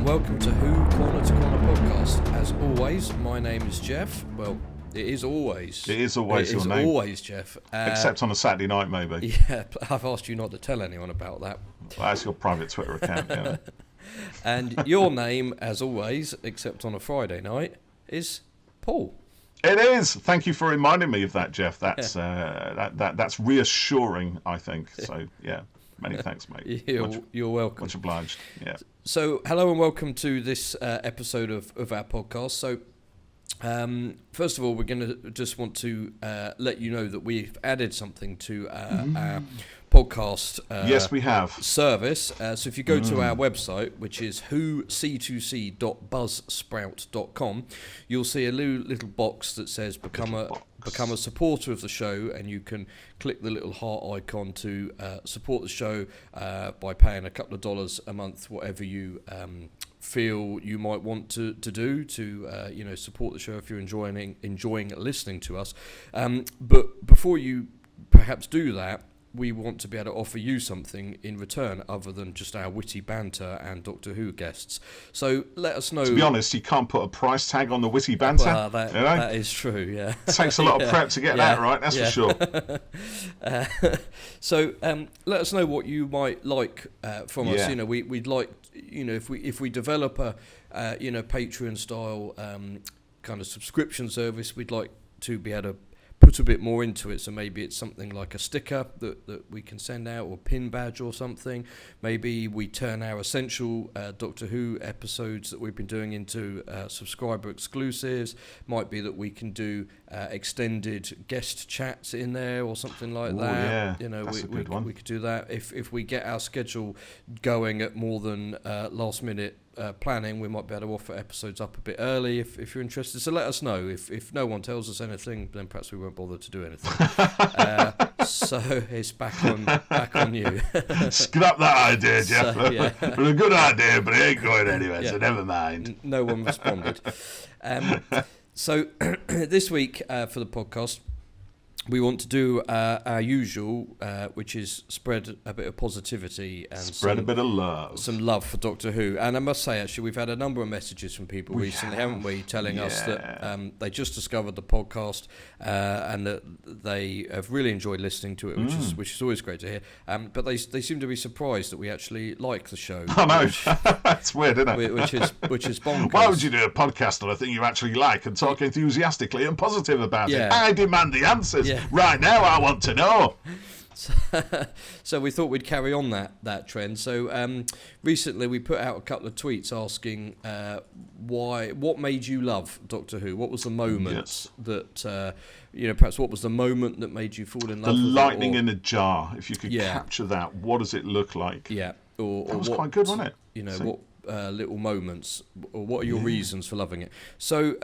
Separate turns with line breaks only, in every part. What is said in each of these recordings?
welcome to Who Corner to Corner podcast. As always, my name is Jeff. Well, it is always.
It is always your name.
Always Jeff.
Except on a Saturday night, maybe.
Yeah, I've asked you not to tell anyone about that.
Well, that's your private Twitter account, yeah.
And your name, as always, except on a Friday night, is Paul.
It is. Thank you for reminding me of that, Jeff. That's that's reassuring, I think. So, yeah. Many thanks, mate.
You're welcome.
Much obliged. Yeah.
So, hello and welcome to this episode of our podcast. So, first of all, we're going to just want to let you know that we've added something to our podcast
yes, we have.
Service. So if you go to our website, which is whoc2c.buzzsprout.com, you'll see a little box that says become a supporter of the show, and you can click the little heart icon to support the show by paying a couple of dollars a month, whatever you feel you might want to do to support the show if you're enjoying listening to us. But before you perhaps do that, we want to be able to offer you something in return other than just our witty banter and Doctor Who guests. So let us know.
To be honest, you can't put a price tag on the witty banter.
Well, that is true, yeah.
It takes a lot of prep to get that right, that's for sure.
So let us know what you might like from us. We'd like, if we develop a Patreon style kind of subscription service, we'd like to be able to put a bit more into it. So maybe it's something like a sticker that we can send out, or a pin badge or something. Maybe we turn our essential Doctor Who episodes that we've been doing into subscriber exclusives. Might be that we can do extended guest chats in there or something like that.
Yeah, that's a good one.
We could do that if we get our schedule going at more than last minute planning. We might be able to offer episodes up a bit early if you're interested. So let us know. If no one tells us anything, then perhaps we won't bother to do anything. So it's back on you.
Scrap that idea, Jeff.
So, yeah.
It's a good idea, but it ain't going anywhere, so never mind.
No one responded. So this week for the podcast, we want to do our usual, which is spread a bit of positivity and
a bit of love.
Some love for Doctor Who. And I must say, actually, we've had a number of messages from people recently, haven't we, telling us that they just discovered the podcast and that they have really enjoyed listening to it, which is always great to hear. But they seem to be surprised that we actually like the show.
I know. That's weird, isn't it?
Which is bonkers.
Why would you do a podcast on a thing you actually like and talk enthusiastically and positive about it? I demand the answers. Yeah. Right now, I want to know.
So we thought we'd carry on that trend. So recently we put out a couple of tweets asking what made you love Doctor Who? What was the moment that perhaps what was the moment that made you fall in love with it? The
lightning in a jar. If you could capture that, what does it look like?
Yeah,
that was quite good, wasn't it?
What little moments, or what are your reasons for loving it? So,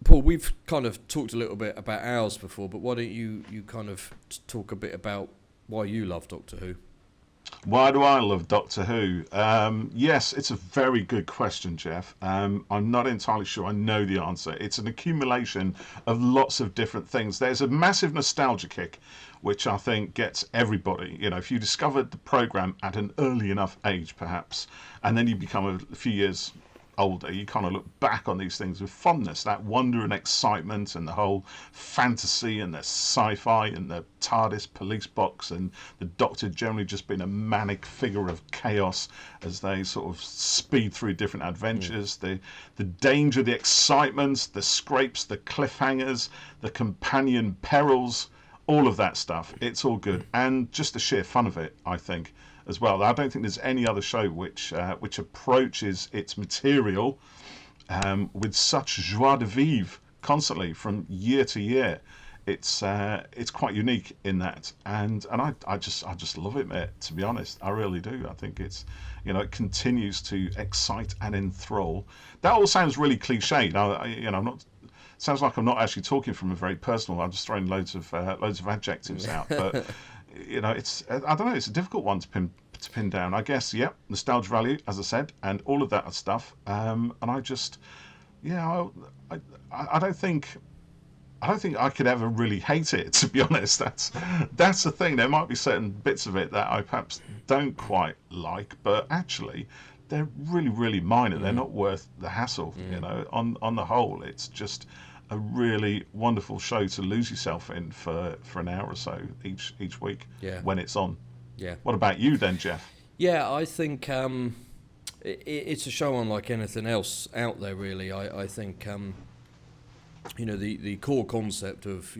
Paul, we've kind of talked a little bit about ours before, but why don't you kind of talk a bit about why you love Doctor Who?
Why do I love Doctor Who? Yes, it's a very good question, Jeff. I'm not entirely sure I know the answer. It's an accumulation of lots of different things. There's a massive nostalgia kick, which I think gets everybody. If you discovered the programme at an early enough age, perhaps, and then you become a few years older, you kind of look back on these things with fondness, that wonder and excitement and the whole fantasy and the sci-fi and the TARDIS police box and the Doctor generally just being a manic figure of chaos as they sort of speed through different adventures. The danger, the excitement, the scrapes, the cliffhangers, the companion perils, all of that stuff. It's all good. And just the sheer fun of it, I think, as well. I don't think there's any other show which approaches its material with such joie de vivre constantly from year to year. It's quite unique in that, and I just love it, mate. To be honest, I really do. I think it's it continues to excite and enthrall. That all sounds really cliched. I'm not. Sounds like I'm not actually talking from a very personal. I'm just throwing loads of adjectives out, but. It's I don't know. It's a difficult one to pin down. I guess, nostalgia value, as I said, and all of that stuff. And I just, I don't think I could ever really hate it. To be honest, that's the thing. There might be certain bits of it that I perhaps don't quite like, but actually, they're really, really minor. They're not worth the hassle. On the whole, it's just a really wonderful show to lose yourself in for an hour or so each week when it's on.
Yeah.
What about you then, Jeff?
Yeah, I think it's a show unlike anything else out there, really. I think the core concept of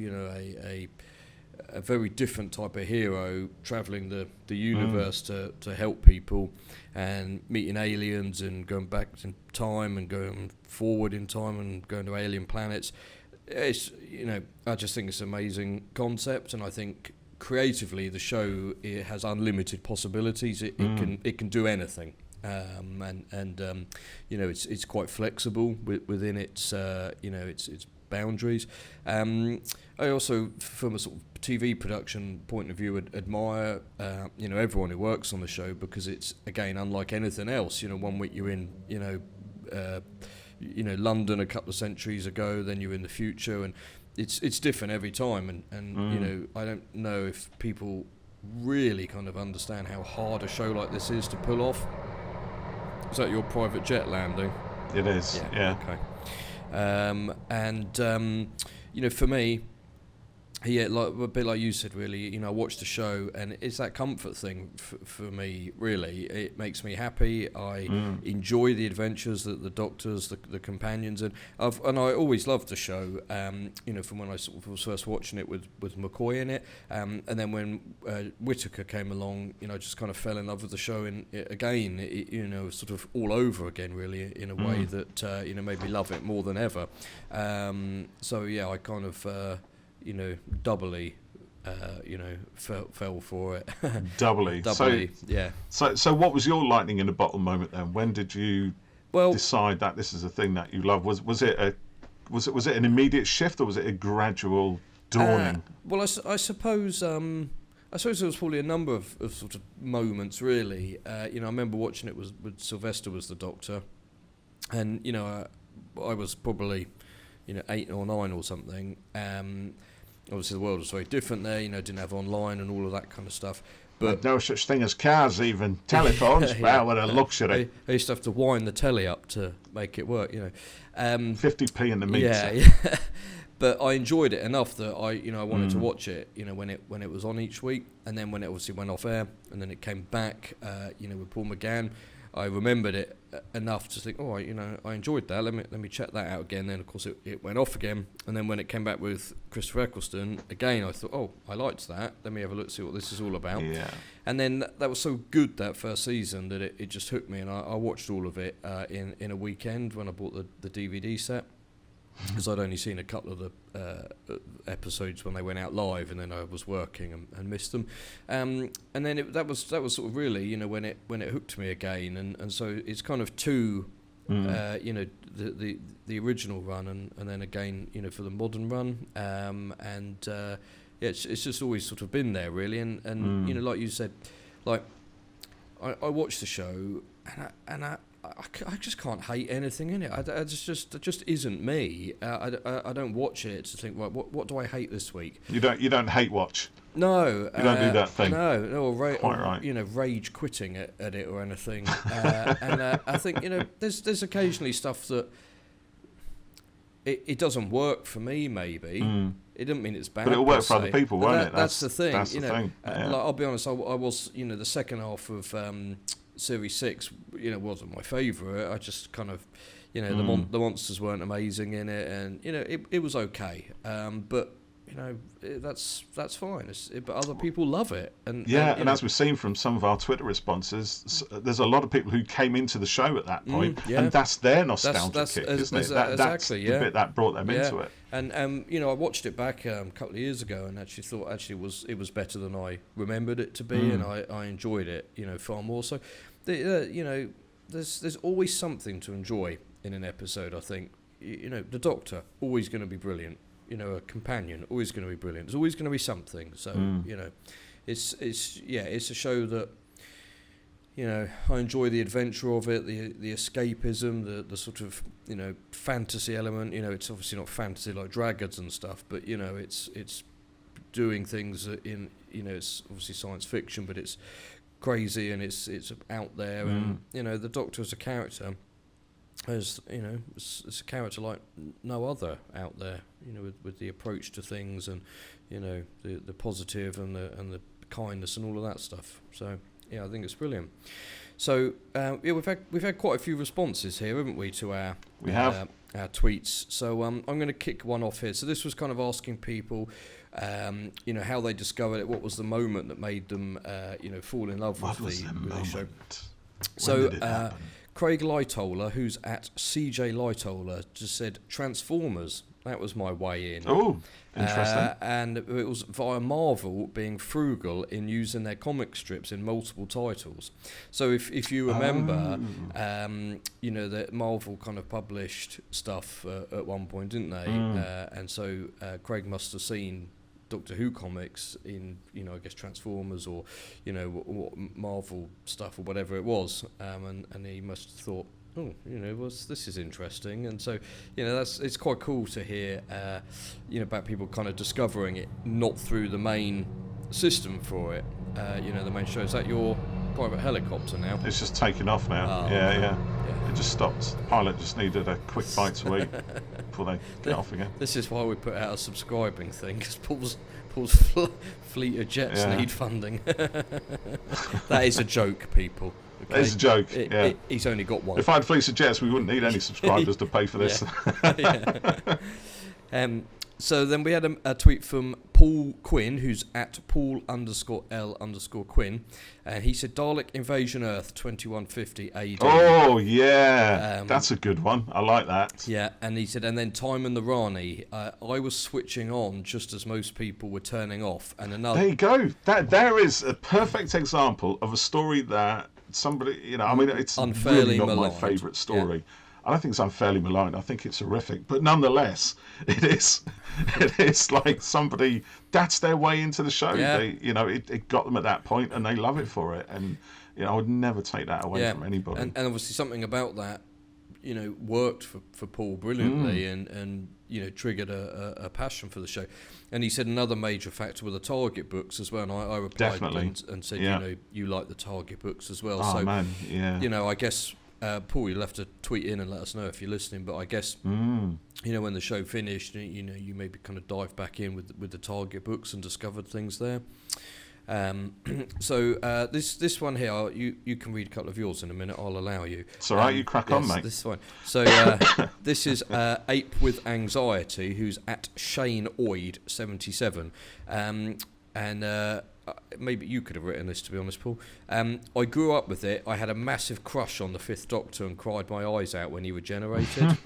a very different type of hero travelling the universe to help people and meeting aliens and going back in time and going forward in time and going to alien planets. It's I just think it's an amazing concept, and I think creatively the show, it has unlimited possibilities. It can do anything. It's quite flexible within its its boundaries. I also, from a sort of TV production point of view, admire everyone who works on the show, because it's, again, unlike anything else. One week you're in London a couple of centuries ago, then you're in the future, and it's different every time. And I don't know if people really kind of understand how hard a show like this is to pull off. Is that your private jet landing?
It is, yeah.
Okay. For me, like a bit like you said, really, I watch the show, and it's that comfort thing for me, really. It makes me happy. I enjoy the adventures that the doctors, the companions, and I always loved the show, from when I sort of was first watching it with McCoy in it, and then when Whittaker came along, I just kind of fell in love with the show again, sort of all over again, really, in a way that, made me love it more than ever. I kind of... doubly, fell for it.
Doubly. So what was your lightning in a bottle moment then? When did you decide that this is a thing that you love? Was it an immediate shift, or was it a gradual dawning?
I suppose there was probably a number of sort of moments, really. I remember watching it with Sylvester was the Doctor, and I was probably 8 or 9 or something. Obviously the world was very different there, didn't have online and all of that kind of stuff. But
no such thing as cars, even telephones. Wow, what a luxury!
I used to have to wind the telly up to make it work.
50p in the meter.
Yeah. But I enjoyed it enough that I wanted to watch it. When it was on each week, and then when it obviously went off air, and then it came back. With Paul McGann, I remembered it enough to think, I enjoyed that. Let me check that out again. Then of course it went off again, and then when it came back with Christopher Eccleston again, I thought, I liked that. Let me have a look, see what this is all about. Yeah. And then that was so good, that first season, that it just hooked me, and I watched all of it in a weekend when I bought the DVD set. Because I'd only seen a couple of the episodes when they went out live, and then I was working and missed them. And then that was sort of really, when it hooked me again, and so it's kind of two, the original run and then again, for the modern run, it's just always sort of been there, really, and like you said, like I watched the show and I just can't hate anything in it. It just isn't me. I don't watch it to think, right, what do I hate this week?
You don't hate watch.
No,
you don't do that thing.
No,
quite right.
Rage quitting at it or anything. And I think there's occasionally stuff that it doesn't work for me. Maybe it doesn't mean it's bad,
but it'll work for other people, won't it?
That's the thing.
That's the thing. Yeah.
Like, I'll be honest. I was the second half of Series 6, wasn't my favourite. I just kind of, the monsters weren't amazing in it, and it was okay. But that's fine. But other people love it, and
as we've seen from some of our Twitter responses, there's a lot of people who came into the show at that point, and that's their nostalgia kick, isn't it? That's the bit that brought them into it.
And I watched it back a couple of years ago, and actually thought it was better than I remembered it to be, and I enjoyed it far more. So there's always something to enjoy in an episode. I think the Doctor, always going to be brilliant. A companion, always going to be brilliant. There's always going to be something. So it's a show that I enjoy the adventure of it, the escapism, the sort of fantasy element. It's obviously not fantasy like dragons and stuff, but it's doing things in it's obviously science fiction, but it's crazy and it's out there, and you know, the Doctor as a character, as you know, it's a character like no other out there. You know, with the approach to things, and you know, the positive and the kindness and all of that stuff. So yeah, I think it's brilliant. So yeah, we've had quite a few responses here, haven't we, to our our tweets. So I'm going to kick one off here. So this was kind of asking people, you know, how they discovered it. What was the moment that made them, you know, fall in love with the show? So Craig Lightoller, who's at CJ Lightoller, just said Transformers. That was my way in.
Oh, interesting.
And it was via Marvel being frugal in using their comic strips in multiple titles. So if you remember, you know, that Marvel kind of published stuff at one point, didn't they? And so Craig must have seen Doctor Who comics in, you know, I guess Transformers or, you know, what Marvel stuff or whatever it was, and he must have thought, oh, you know, this is interesting. And so, you know, it's quite cool to hear, you know, about people kind of discovering it, not through the main system for it, you know, the main show. Is that your private helicopter now?
It's just taken off now. Yeah. It just stopped. The pilot just needed a quick bite to eat before they get off again.
This is why we put out a subscribing thing, because Paul's fleet of jets need funding. That is a joke, people. Okay.
It's a joke.
He's only got one.
If I had fleets of jets, we wouldn't need any subscribers to pay for this.
So then we had a tweet from Paul Quinn, who's at Paul_L_Quinn, and he said Dalek Invasion Earth 2150 AD.
Oh yeah, that's a good one. I like that.
Yeah, and he said, and then Time and the Rani. I was switching on just as most people were turning off, and another.
There you go. There is a perfect example of a story that somebody, you know, I mean, it's
unfairly
really not
maligned.
My favourite story. Yeah. I don't think it's unfairly maligned. I think it's horrific, but nonetheless, it is. It is like somebody, that's their way into the show.
Yeah.
They, you know, it got them at that point, and they love it for it. And you know, I would never take that away from anybody.
And obviously, something about that, you know, worked for Paul brilliantly, and you know, triggered a passion for the show. And he said another major factor were the Target books as well. And I replied and said, you know, you like the Target books as well.
Oh
so,
man, yeah.
You know, I guess. Paul, you'll have to tweet in and let us know if you're listening. But I guess you know, when the show finished, you know, you maybe kind of dive back in with the Target books and discovered things there. So this one here, you can read a couple of yours in a minute. I'll allow you.
It's all right. You crack on, mate.
This one. So this is Ape with Anxiety, who's at Shane Oid 77, and. Maybe you could have written this, to be honest, Paul. I grew up with it. I had a massive crush on the Fifth Doctor and cried my eyes out when he regenerated.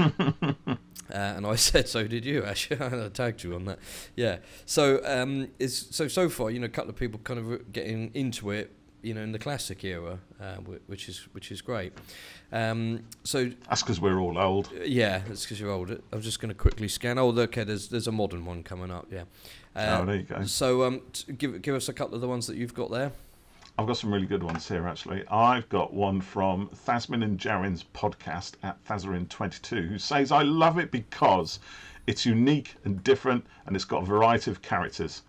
And I said, so did you, Ash. I tagged you on that. Yeah. So so far, you know, a couple of people kind of getting into it, you know, in the classic era, which is great. So
that's because we're all old.
Yeah, that's because you're old. I'm just going to quickly scan. Oh, okay, there's a modern one coming up. Yeah.
There you go.
So give us a couple of the ones that you've got there.
I've got some really good ones here, actually. I've got one from Thasmin and Jarin's podcast at Thazarin22, who says, I love it because it's unique and different, and it's got a variety of characters.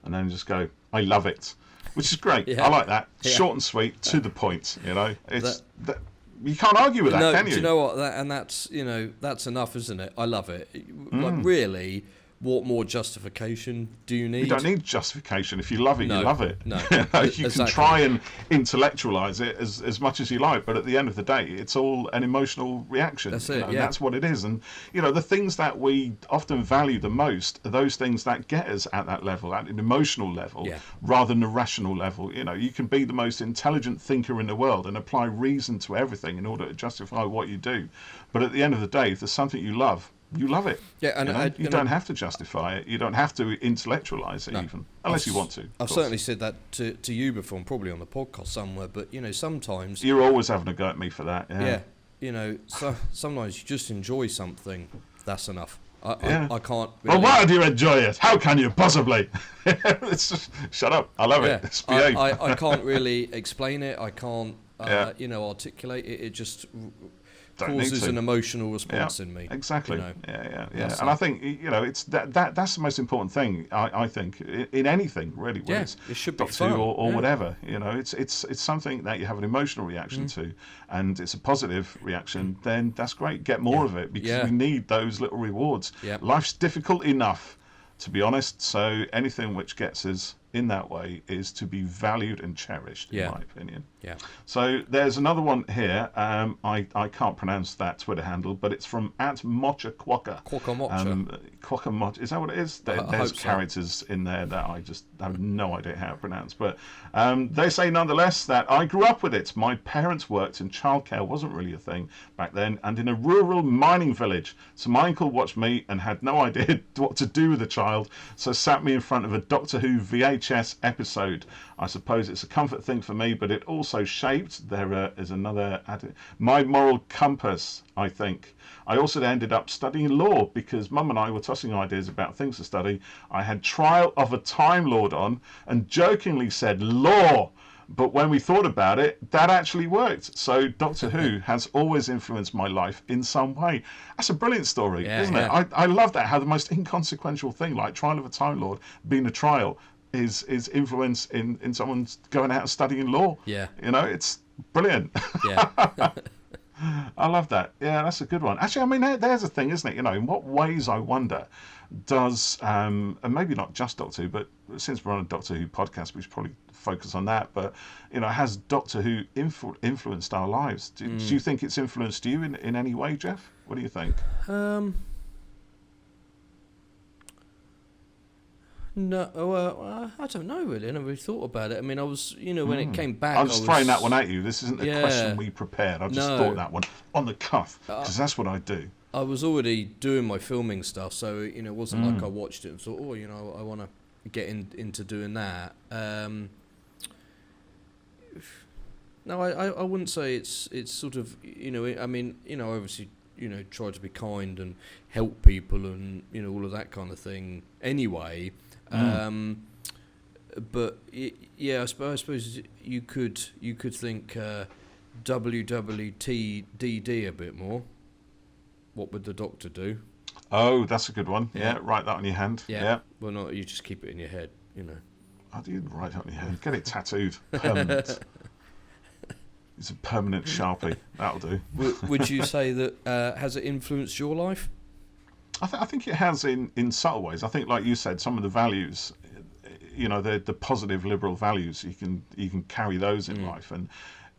And then just go, I love it, which is great. I like that. Short and sweet, to the point. You know, it's that you can't argue with that, can you?
Do you know what? And that's, you know, that's enough, isn't it? I love it. Like, really. What more justification do you need?
You don't need justification. If you love it, you love it.
No,
you can try and intellectualize it as much as you like, but at the end of the day, it's all an emotional reaction.
That's it.
That's what it is. And you know, the things that we often value the most are those things that get us at that level, at an emotional level, rather than a rational level. You know, you can be the most intelligent thinker in the world and apply reason to everything in order to justify what you do. But at the end of the day, if there's something you love it.
Yeah, and
you don't have to justify it. You don't have to intellectualize it, even, unless you want to.
I've certainly said that to you before, and probably on the podcast somewhere. But you know, sometimes
you're always having a go at me for that. Yeah.
You know, so sometimes you just enjoy something. That's enough. I can't.
Really... Well, why do you enjoy it? How can you possibly? It's just, shut up. I love it.
I can't really explain it. I can't. You know, articulate it. It just causes an emotional response in me.
Exactly. Yeah. And I think it's that's the most important thing. I think in anything really. Whether it's
it should be
Doctor Who
fun.
or whatever. It's something that you have an emotional reaction to, and it's a positive reaction. Then that's great. Get more of it, because we need those little rewards. Life's difficult enough, to be honest. So anything which gets us in that way is to be valued and cherished, in my opinion. So there's another one here. I can't pronounce that Twitter handle, but it's from @Mocha Quokka. Is that what it is? There's characters in there that I just have no idea how to pronounce. But they say nonetheless that I grew up with it. My parents worked in childcare, wasn't really a thing back then, and in a rural mining village. So my uncle watched me and had no idea what to do with a child, so sat me in front of a Doctor Who VHS episode. I suppose it's a comfort thing for me, but it also shaped, there is another, my moral compass, I think. I also ended up studying law because Mum and I were tossing ideas about things to study. I had Trial of a Time Lord on and jokingly said law, but when we thought about it, that actually worked. So Doctor Who has always influenced my life in some way. That's a brilliant story, isn't it? I love that, how the most inconsequential thing, like Trial of a Time Lord being a trial, is influence in someone's going out and studying law. It's brilliant. I love that. Yeah, that's a good one. Actually, I mean, there's a thing, isn't it? In what ways, I wonder, does and maybe not just Doctor Who, but since we're on a Doctor Who podcast, we should probably focus on that. But has Doctor Who influenced our lives? Do you think it's influenced you in any way, Jeff? What do you think?
No, I don't know really. I never really thought about it. I mean, I was, when it came back,
I'm just throwing that one at you. This isn't a question we prepared. I just thought that one on the cuff, because that's what I do.
I was already doing my filming stuff, so it wasn't like I watched it and thought, I want to get into doing that. No, I wouldn't say it's sort of I mean obviously try to be kind and help people and all of that kind of thing anyway. But I suppose you could think WWTDD a bit more. What would the Doctor do?
Oh, that's a good one. Yeah, write that on your hand. Yeah.
Well, not you just keep it in your head.
How do you write it on your head? Get it tattooed. Permanent. It's a permanent Sharpie. That'll do.
Would you say that has it influenced your life?
I think it has in subtle ways. I think, like you said, some of the values, the positive liberal values, you can carry those in life, and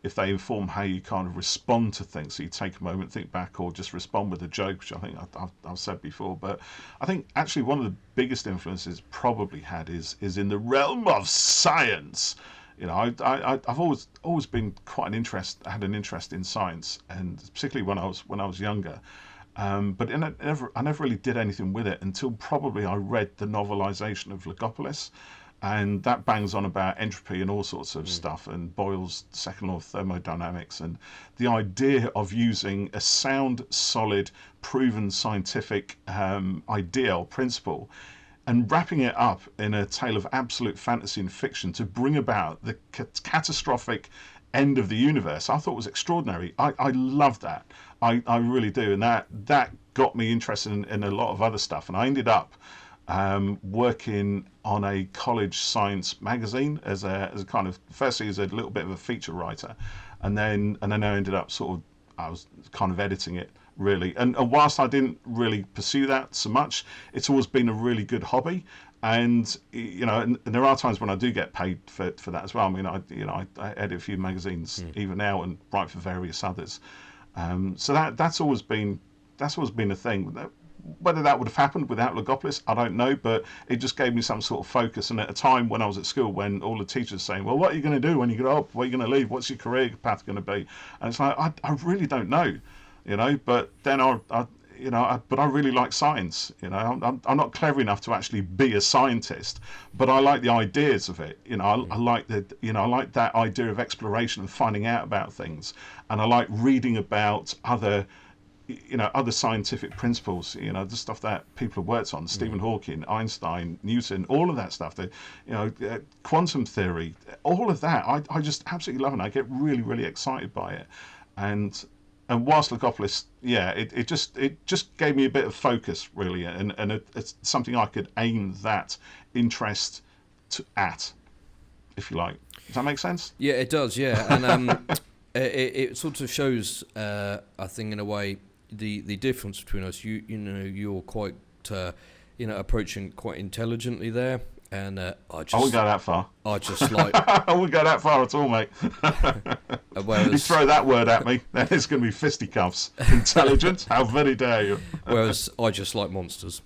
if they inform how you kind of respond to things, so you take a moment, think back, or just respond with a joke, which I think I've said before. But I think actually one of the biggest influences probably had is in the realm of science. I've always been had an interest in science, and particularly when I was younger. But I never really did anything with it until probably I read the novelisation of Logopolis, and that bangs on about entropy and all sorts of stuff, and Boyle's second law of thermodynamics, and the idea of using a sound, solid, proven scientific idea or principle, and wrapping it up in a tale of absolute fantasy and fiction to bring about the catastrophic end of the universe, I thought was extraordinary. I love that. I really do. And that got me interested in a lot of other stuff. And I ended up working on a college science magazine as a kind of, firstly as a little bit of a feature writer. And then I ended up I was kind of editing it, really. And whilst I didn't really pursue that so much, it's always been a really good hobby. And and there are times when I do get paid for that as well. I mean, I edit a few magazines even now and write for various others. So that's always been a thing. Whether that would have happened without Logopolis, I don't know, but it just gave me some sort of focus. And at a time when I was at school, when all the teachers were saying, well, what are you going to do when you grow up? Where are you going to leave? What's your career path going to be? And it's like, I really don't know, but then but I really like science. I'm not clever enough to actually be a scientist, but I like the ideas of it. I like I like that idea of exploration and finding out about things, and I like reading about other scientific principles. The stuff that people have worked on: Stephen Hawking, Einstein, Newton, all of that stuff. Quantum theory, all of that. I just absolutely love it. I get really, really excited by it, and and whilst Logopolis, it just gave me a bit of focus really, and it's something I could aim that interest at, if you like. Does that make sense?
Yeah, it does. Yeah, and it sort of shows, I think, in a way, the difference between us. You're quite, approaching quite intelligently there, and I
wouldn't
just,
go that far.
I just like,
I wouldn't go that far at all, mate. You throw that word at me, then it's going to be fisticuffs. Intelligence? How very dare you?
Whereas I just like monsters.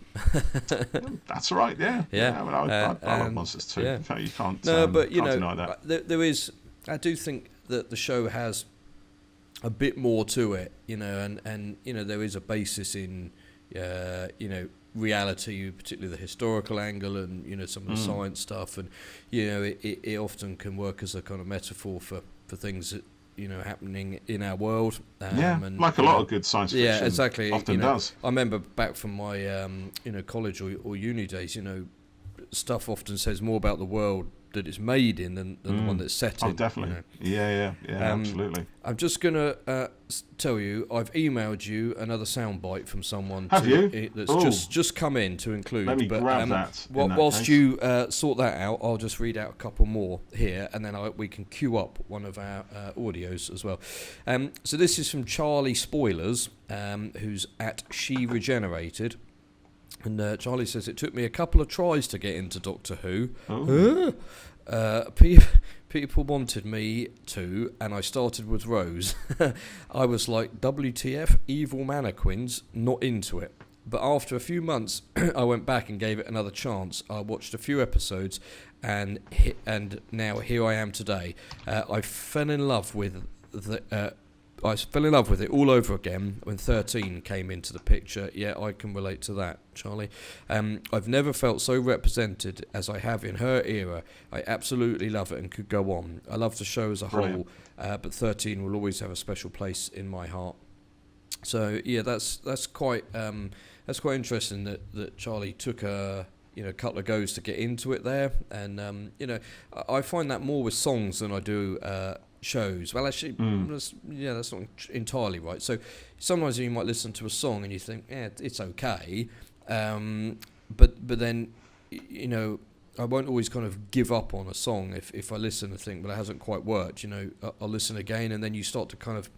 That's right, yeah.
Yeah.
I like monsters too.
Yeah.
You can't.
No, but
can't deny that.
there is. I do think that the show has a bit more to it, and there is a basis in, reality, particularly the historical angle, and some of the science stuff, and it often can work as a kind of metaphor for things that happening in our world.
And, like a lot of good science fiction.
Yeah, exactly.
Often does.
I remember back from my college or uni days. Stuff often says more about the world that it's made in than the one that's set in.
Oh, definitely. Yeah, absolutely.
I'm just going to tell you, I've emailed you another soundbite from someone.
Have you?
That's just come in to include.
Let me grab that.
Whilst you sort that out, I'll just read out a couple more here, and then we can queue up one of our audios as well. So this is from Charlie Spoilers, who's at She Regenerated. And Charlie says, it took me a couple of tries to get into Doctor Who. People wanted me to, and I started with Rose. I was like, WTF, evil mannequins, not into it. But after a few months, I went back and gave it another chance. I watched a few episodes, and now here I am today. I fell in love with it all over again when 13 came into the picture. Yeah, I can relate to that, Charlie. I've never felt so represented as I have in her era. I absolutely love it and could go on. I love the show as a whole, but 13 will always have a special place in my heart. So yeah, that's quite interesting that Charlie took a couple of goes to get into it there, and I find that more with songs than I do shows. Well, actually, that's not entirely right. So sometimes you might listen to a song and you think, yeah, it's okay, but then I won't always kind of give up on a song if I listen and think, well, it hasn't quite worked. I'll listen again, and then you start to kind of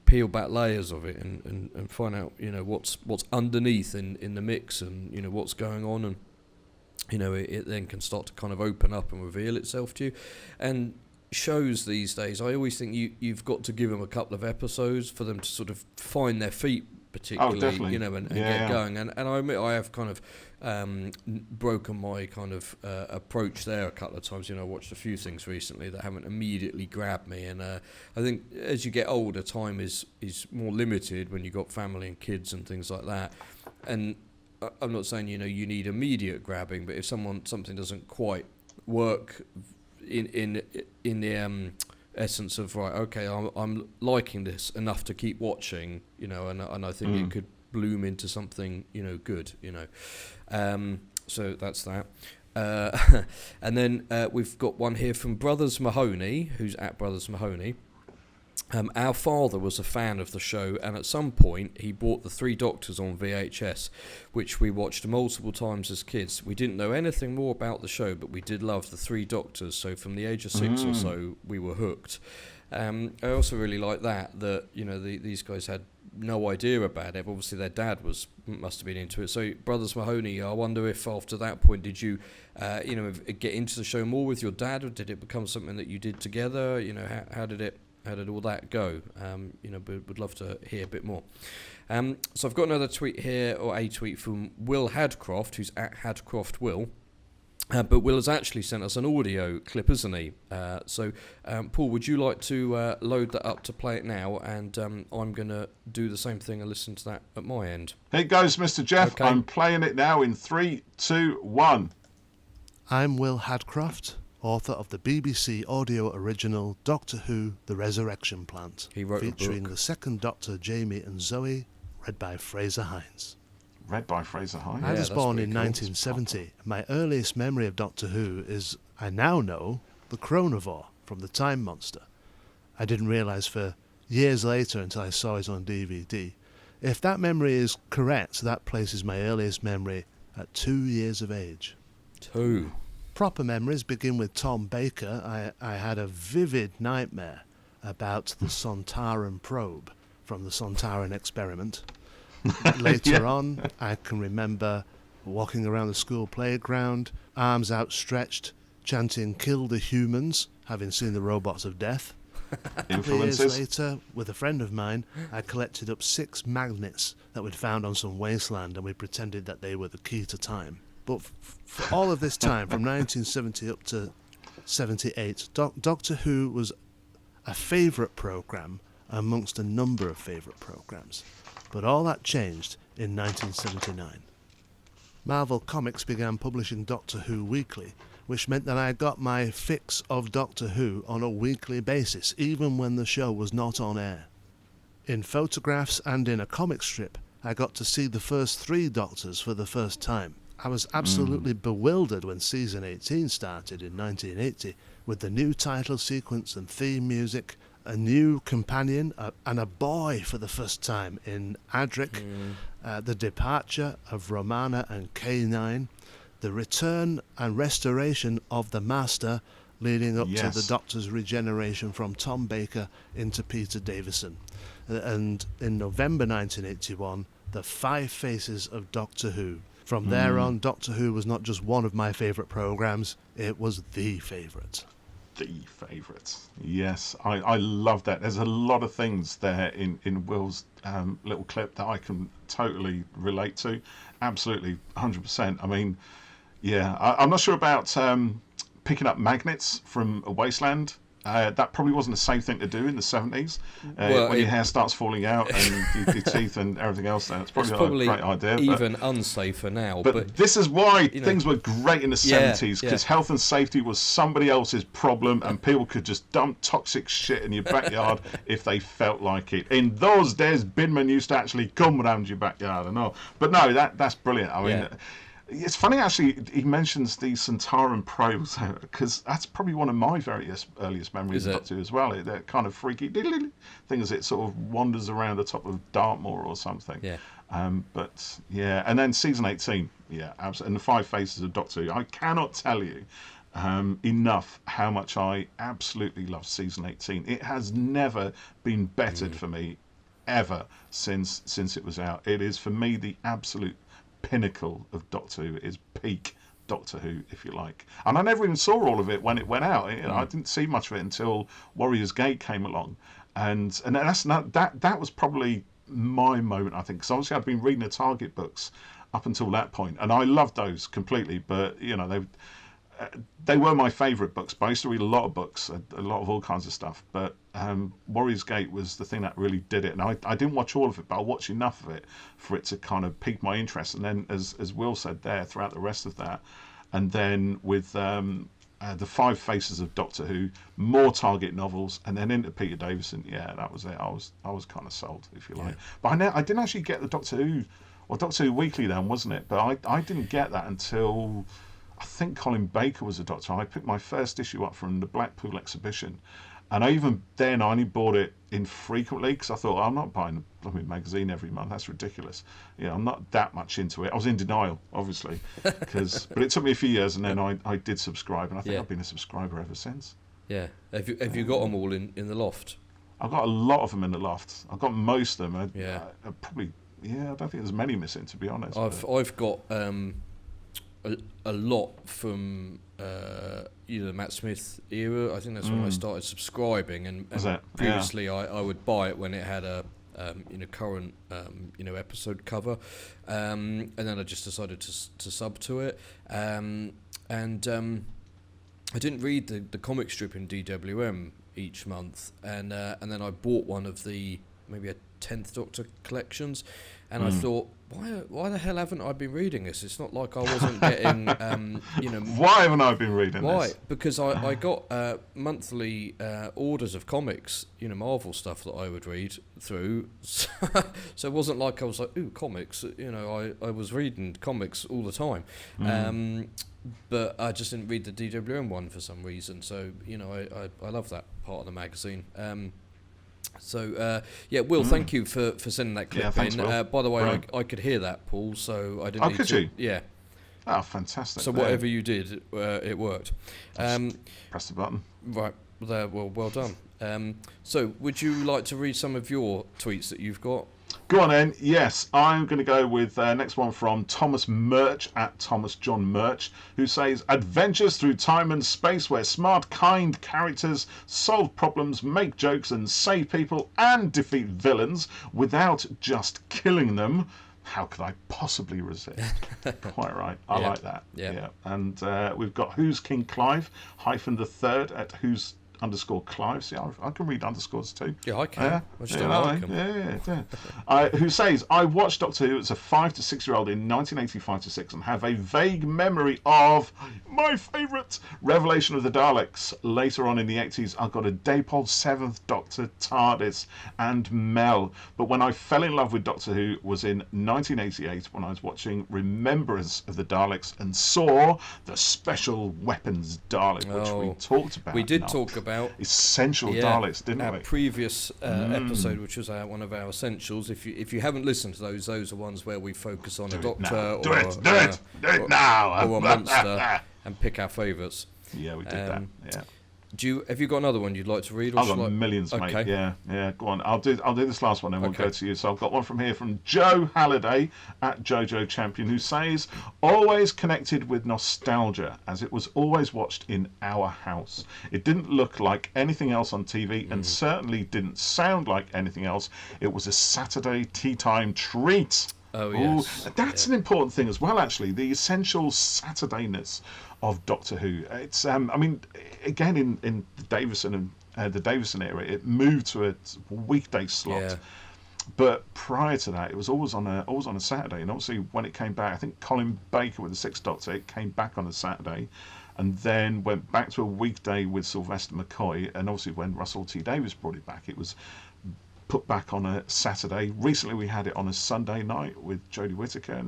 peel back layers of it and find out what's underneath in the mix, and what's going on, and it then can start to kind of open up and reveal itself to you. And shows these days, I always think you've got to give them a couple of episodes for them to sort of find their feet, particularly, and get going. And I admit I have kind of broken my kind of approach there a couple of times. I watched a few things recently that haven't immediately grabbed me, and I think as you get older, time is more limited when you've got family and kids and things like that. And I'm not saying you need immediate grabbing, but if something doesn't quite work in the essence of, right, okay, I'm liking this enough to keep watching, and I think it could bloom into something good, so that's that. And then we've got one here from Brothers Mahoney, who's at Brothers Mahoney. Our father was a fan of the show, and at some point he bought the Three Doctors on VHS, which we watched multiple times as kids. We didn't know anything more about the show, but we did love the Three Doctors, so from the age of 6 or so we were hooked. I also really like that these guys had no idea about it. Obviously their dad must have been into it. So Brothers Mahoney, I wonder if after that point did you get into the show more with your dad, or did it become something that you did together? How did all that go? But would love to hear a bit more. So I've got another tweet here, or a tweet from Will Hadcroft, who's at Hadcroft Will. But Will has actually sent us an audio clip, isn't he? So Paul, would you like to load that up to play it now? And I'm going to do the same thing and listen to that at my end.
Here it goes, Mr. Jeff. Okay. I'm playing it now in 3, 2, 1.
I'm Will Hadcroft, author of the BBC audio original Doctor Who The Resurrection Plant,
he wrote
featuring the second Doctor, Jamie and Zoe, read by Fraser Hines.
Read by Fraser Hines?
I was born in 1970. My earliest memory of Doctor Who is, I now know, the Chronivore from The Time Monster. I didn't realise for years later until I saw it on DVD. If that memory is correct, that places my earliest memory at 2 years of age.
2.
Proper memories begin with Tom Baker. I had a vivid nightmare about the Sontaran probe from the Sontaran experiment. Later on, I can remember walking around the school playground, arms outstretched, chanting "Kill the humans," having seen the robots of death. A couple of years later, with a friend of mine, I collected up 6 magnets that we'd found on some wasteland, and we pretended that they were the key to time. But for all of this time, from 1970 up to 78, Doctor Who was a favourite programme amongst a number of favourite programmes. But all that changed in 1979. Marvel Comics began publishing Doctor Who weekly, which meant that I got my fix of Doctor Who on a weekly basis, even when the show was not on air. In photographs and in a comic strip, I got to see the first 3 Doctors for the first time. I was absolutely bewildered when season 18 started in 1980, with the new title sequence and theme music, a new companion, and a boy for the first time in Adric, the departure of Romana and K9, the return and restoration of the Master, leading up to the Doctor's regeneration from Tom Baker into Peter Davison. And in November 1981, the 5 Faces of Doctor Who. From there on, Doctor Who was not just one of my favourite programmes, it was the favourite.
The favourite. Yes, I love that. There's a lot of things there in Will's little clip that I can totally relate to. Absolutely, 100%. I mean, yeah, I'm not sure about picking up magnets from a wasteland. That probably wasn't a safe thing to do in the 70s when your hair starts falling out and your teeth and everything else. Then it's probably not a great idea.
Even unsafer now.
But this is why things were great in the 70s, because health and safety was somebody else's problem, and people could just dump toxic shit in your backyard if they felt like it. In those days, binmen used to actually come around your backyard and all. But no, that's brilliant. I mean. It's funny, actually, he mentions the Sontaran probes, because that's probably one of my earliest memories of Doctor Who as well. That kind of freaky thing as it sort of wanders around the top of Dartmoor or something.
Yeah.
But, yeah, and then season 18, absolutely, and the 5 Faces of Doctor Who. I cannot tell you enough how much I absolutely love season 18. It has never been bettered for me, ever, since it was out. It is, for me, the absolute pinnacle of Doctor Who. Is peak Doctor Who, if you like. And I never even saw all of it when it went out. I didn't see much of it until Warrior's Gate came along, and that was probably my moment, I think, because obviously I'd been reading the Target books up until that point, and I loved those completely. But they were my favourite books. But I used to read a lot of books, a lot of all kinds of stuff. But Warrior's Gate was the thing that really did it. And I didn't watch all of it, but I watched enough of it for it to kind of pique my interest. And then, as Will said there, throughout the rest of that, and then with the 5 Faces of Doctor Who, more Target novels, and then into Peter Davison. Yeah, that was it. I was kind of sold, if you like. But I didn't actually get the Doctor Who Weekly then, wasn't it? But I didn't get that until, I think, Colin Baker was a Doctor. I picked my first issue up from the Blackpool exhibition, and even then I only bought it infrequently, because I thought, I'm not buying a blooming magazine every month. That's ridiculous. I'm not that much into it. I was in denial, obviously, but it took me a few years, and then I did subscribe, and I think I've been a subscriber ever since.
Yeah. Have you got them all in the loft?
I've got a lot of them in the loft. I've got most of them. I probably, I don't think there's many missing, to be honest.
I've got a lot from the Matt Smith era. I think that's when I started subscribing, and previously I would buy it when it had a current episode cover, and then I just decided to sub to it, and I didn't read the comic strip in DWM each month, and then I bought one of the maybe a 10th Doctor collections, and I thought, why the hell haven't I been reading this? It's not like I wasn't getting,
Why haven't I been reading this?
Why? Because I got monthly orders of comics, Marvel stuff that I would read through. So it wasn't like I was like, ooh, comics. I was reading comics all the time. But I just didn't read the DWM one for some reason. So, I love that part of the magazine. So Will, thank you for sending that clip
thanks,
in.
Will.
By the way,
Right.
I could hear that, Paul, so I didn't.
Oh,
need
could
to,
you?
Yeah.
Oh, fantastic.
So whatever you did, it worked.
Press the button.
Right there. Well done. So would you like to read some of your tweets that you've got?
Go on then. Yes, I'm going to go with next one from Thomas Murch at Thomas John Murch, who says, adventures through time and space where smart, kind characters solve problems, make jokes and save people and defeat villains without just killing them. How could I possibly resist? Quite right. I like that.
Yeah.
And we've got Who's King Clive _3 at Who's _Clive. See, I can read underscores too.
Yeah, I can. I just don't like them.
Who says, I watched Doctor Who as a 5 to 6 year old in 1985 to 6 and have a vague memory of my favourite Revelation of the Daleks. Later on in the 80s, I got a Dapol 7th Doctor, TARDIS and Mel. But when I fell in love with Doctor Who was in 1988 when I was watching Remembrance of the Daleks and saw the Special Weapons Dalek, which we talked about.
We did talk about
Essential Daleks, didn't
our
we?
previous episode, which was one of our essentials. If you haven't listened to those are ones where we focus on a doctor
Do it now,
or a monster and pick our favourites.
Yeah, we did that. Yeah.
Have you got another one you'd like to read? Or
I've got millions, mate.
Okay.
Yeah. Go on. I'll do this last one, then we'll go to you. So I've got one from here from Joe Halliday at Jojo Champion, who says, always connected with nostalgia, as it was always watched in our house. It didn't look like anything else on TV, and certainly didn't sound like anything else. It was a Saturday tea time treat.
Oh, yes.
That's an important thing as well, actually. The essential Saturdayness of Doctor Who. It's, I mean, again, in the Davison and the Davison era, it moved to a weekday slot.
Yeah.
But prior to that, it was always on a Saturday. And obviously, when it came back, I think Colin Baker with the Sixth Doctor, it came back on a Saturday, and then went back to a weekday with Sylvester McCoy. And obviously, when Russell T Davies brought it back, it was put back on a Saturday. Recently, we had it on a Sunday night with Jodie Whittaker,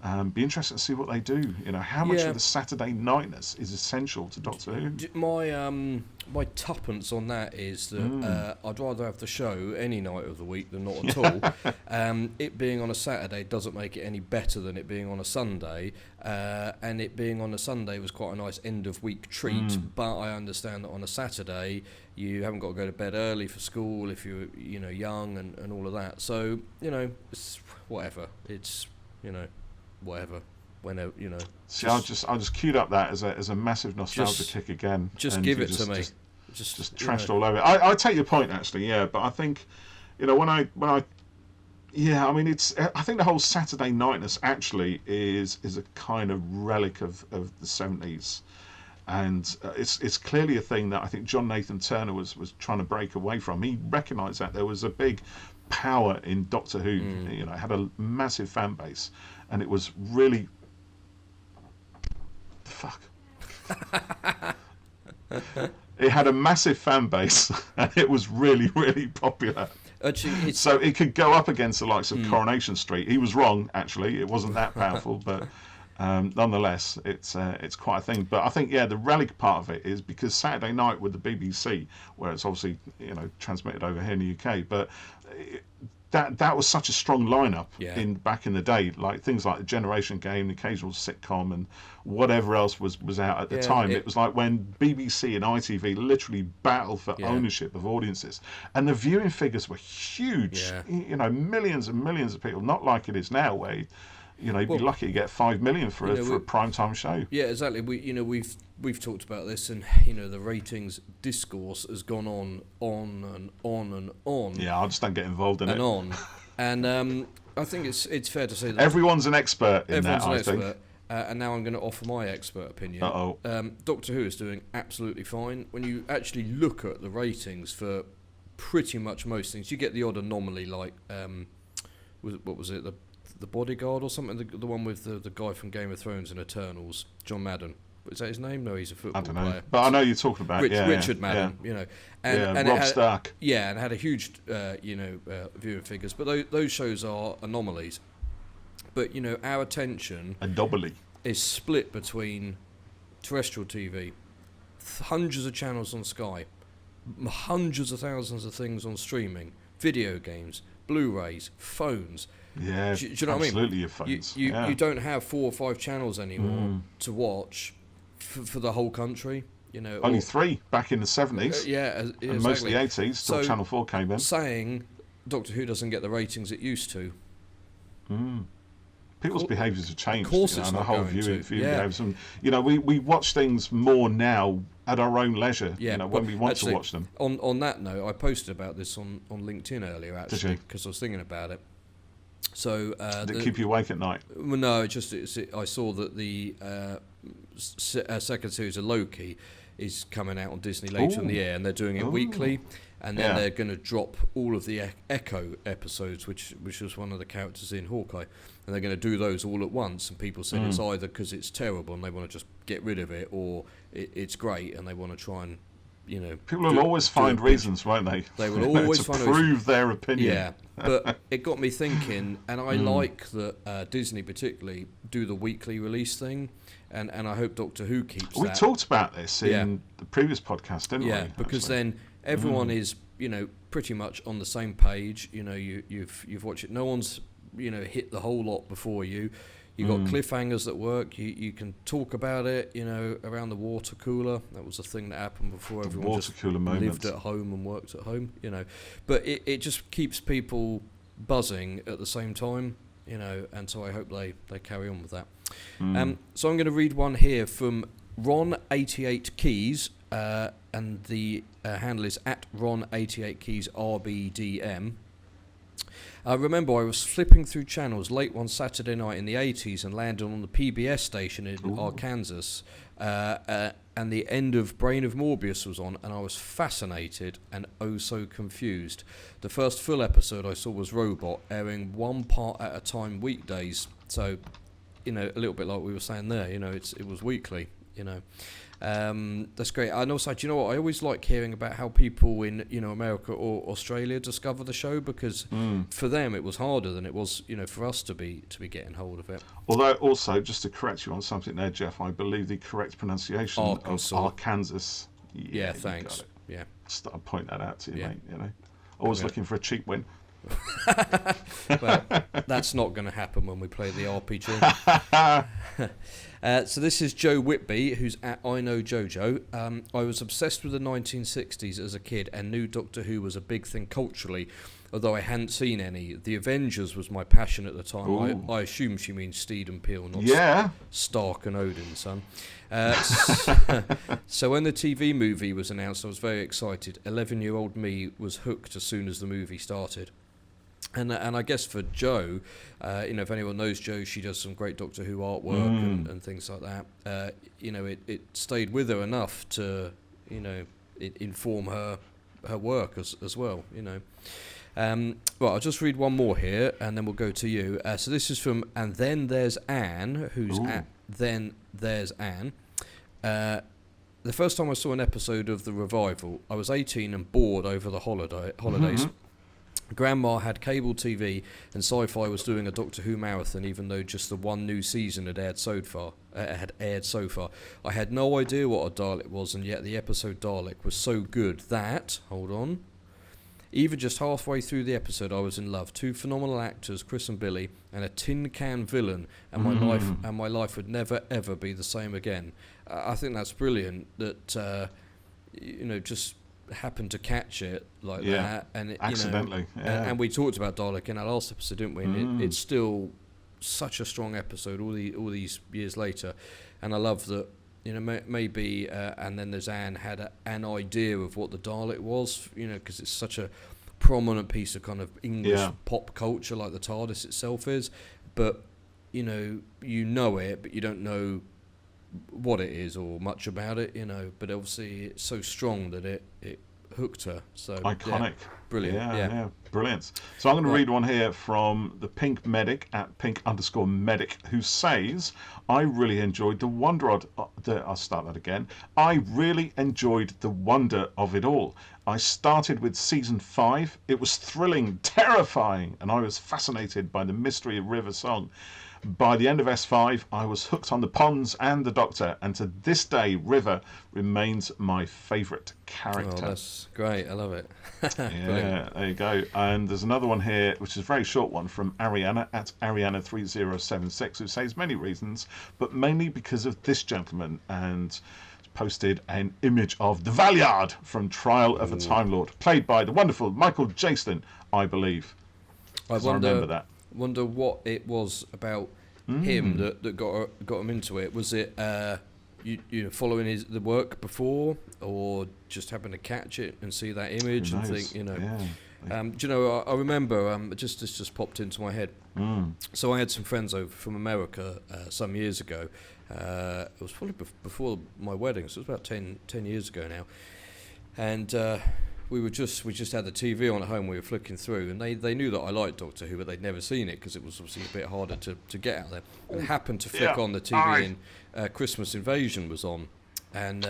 and be interested to see what they do. You know, how much of the Saturday nightness is essential to Doctor Who.
My tuppence on that is that I'd rather have the show any night of the week than not at all. It being on a Saturday doesn't make it any better than it being on a Sunday, and it being on a Sunday was quite a nice end of week treat. But I understand that on a Saturday you haven't got to go to bed early for school if you're young and all of that. So it's whatever. It's whatever. Whenever
See, I just queued up that as a massive nostalgia kick again.
Just give it to me.
Just trashed all over it. I take your point actually, but I think, when I I mean I think the whole Saturday nightness actually is a kind of relic of the 70s, and it's clearly a thing that I think John Nathan Turner was trying to break away from. He recognised that there was a big power in Doctor Who. It had a massive fan base, and it was really it had a massive fan base, and it was really, really popular.
Actually,
so it could go up against the likes of Coronation Street. He was wrong, actually. It wasn't that powerful, but nonetheless, it's quite a thing. But I think, the relic part of it is because Saturday night with the BBC, where it's obviously transmitted over here in the UK, but that was such a strong lineup back in the day, like things like the Generation Game, the occasional sitcom, and whatever else was out at the time. It was like when BBC and ITV literally battled for ownership of audiences, and the viewing figures were huge. Millions and millions of people, not like it is now, where you'd be lucky to get 5 million for a prime time show.
Yeah, exactly. We've talked about this, and the ratings discourse has gone on and on and on.
Yeah, I just don't get involved in it.
And I think it's fair to say that
everyone's an expert in that. I think.
And now I'm going to offer my expert opinion. Doctor Who is doing absolutely fine. When you actually look at the ratings for pretty much most things, you get the odd anomaly, like what was it, the Bodyguard or something, the one with the guy from Game of Thrones and Eternals, John Madden. Is that his name? No, he's a football player.
I don't know, but I know you're talking about
Richard Madden. And
Rob Stark.
Yeah, and had a huge viewing figures. But those shows are anomalies. But our attention is split between terrestrial TV, hundreds of channels on Sky, hundreds of thousands of things on streaming, video games, Blu-rays, phones.
Yeah,
do you know what I mean?
Absolutely, your phones.
You don't have 4 or 5 channels anymore to watch for the whole country.
Only 3 back in the 70s.
Exactly.
And most of the 80s till Channel 4 came in.
Saying Doctor Who doesn't get the ratings it used to.
People's behaviours have changed.
Of course, it's
and the
not
whole
going
viewing
to.
behaviours. And we watch things more now at our own leisure.
Yeah,
when we want to watch them.
On that note, I posted about this on LinkedIn earlier, actually, because I was thinking about it. So
did it keep you awake at night?
Well, no, I saw that the second series of Loki is coming out on Disney later in the year, and they're doing it weekly, and then they're going to drop all of the Echo episodes, which was one of the characters in Hawkeye, and they're going to do those all at once. And people said it's either because it's terrible and they want to just get rid of it, or it's great and they want to try and
people will always find reasons, won't they?
They will always
to
find
prove their opinion.
Yeah, but it got me thinking, and I like that Disney particularly do the weekly release thing, and I hope Doctor Who keeps that.
We talked about this in the previous podcast, didn't we?
Yeah, because then everyone is pretty much on the same page. You've watched it. No one's hit the whole lot before you. You've got cliffhangers that work. You can talk about it, around the water cooler. That was a thing that happened before everyone just lived at home and worked at home, But it just keeps people buzzing at the same time, and so I hope they carry on with that. So I'm going to read one here from Ron88Keys, and the handle is at Ron88Keys RBDM. I remember I was flipping through channels late one Saturday night in the 80s and landed on the PBS station in Arkansas, and the end of Brain of Morbius was on, and I was fascinated and oh so confused. The first full episode I saw was Robot, airing one part at a time weekdays, so a little bit like we were saying there, it was weekly, That's great. And also, do you know what? I always like hearing about how people in America or Australia discover the show, because for them it was harder than it was for us to be getting hold of it.
Although also, just to correct you on something there, Jeff, I believe the correct pronunciation of Arkansas.
Yeah, thanks. Yeah,
I'll point that out to you, mate. Always looking for a cheap win.
Well, that's not going to happen when we play the RPG. So this is Joe Whitby, who's at I Know Jojo. I was obsessed with the 1960s as a kid and knew Doctor Who was a big thing culturally, although I hadn't seen any. The Avengers was my passion at the time. I assume she means Steed and Peel, not Stark and Odin, son. So when the TV movie was announced, I was very excited. 11-year-old me was hooked as soon as the movie started. And I guess for Jo, if anyone knows Jo, she does some great Doctor Who artwork and things like that. It stayed with her enough to, inform her work as well. Well, I'll just read one more here, and then we'll go to you. So this is from And Then There's Anne, who's at Then There's Anne. The first time I saw an episode of The Revival, I was 18 and bored over the holidays. Grandma had cable TV, and Sci-Fi was doing a Doctor Who marathon, even though just the one new season had aired so far. I had no idea what a Dalek was, and yet the episode Dalek was so good that, even just halfway through the episode, I was in love. 2 phenomenal actors, Chris and Billy, and a tin can villain, and my life would never ever be the same again. I think that's brilliant. That just happened to catch it like that, and it,
accidentally.
And we talked about Dalek in our last episode, didn't we? And it's still such a strong episode all these years later, and I love that. Maybe And Then There's Anne had an idea of what the Dalek was, because it's such a prominent piece of kind of English pop culture, like the TARDIS itself is. But you know it, but you don't know what it is or much about it, but obviously it's so strong that it hooked her. So
iconic.
Brilliant.
Yeah, brilliant. So I'm going to read one here from the Pink Medic at Pink_Medic, who says, I really enjoyed the wonder I'll start that again. I really enjoyed the wonder of it all. I started with season 5. It was thrilling, terrifying, and I was fascinated by the mystery of River Song. By the end of S5, I was hooked on the Ponds and the Doctor, and to this day, River remains my favourite character.
Oh, that's great. I love it.
Yeah, there you go. And there's another one here, which is a very short one from Ariana at Ariana3076, who says many reasons, but mainly because of this gentleman, and posted an image of the Valeyard from Trial of a Time Lord, played by the wonderful Michael Jaston, I believe. I remember that.
Wonder what it was about him that got him into it. Was it you know, following the work before, or just happened to catch it and see that image and think, you know?
Yeah.
Do you know? I remember this just popped into my head. So I had some friends over from America some years ago. It was probably before my wedding, so it was about 10 years ago now. And we just had the TV on at home. We were flicking through, and they knew that I liked Doctor Who, but they'd never seen it because it was obviously a bit harder to get out there. And happened to flick on the TV, and Christmas Invasion was on, and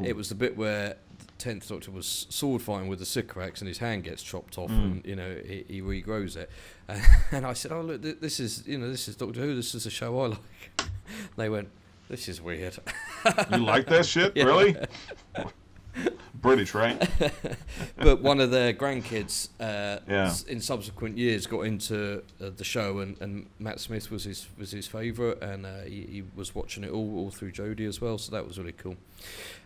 it was the bit where the 10th Doctor was sword fighting with the Sycorax, and his hand gets chopped off, and you know he regrows it. And I said, "Oh look, this is Doctor Who. This is a show I like." They went, "This is weird."
You like that shit, really? British, right?
But one of their grandkids in subsequent years got into the show, and Matt Smith was his favourite, and he was watching it all through Jodie as well, so that was really cool.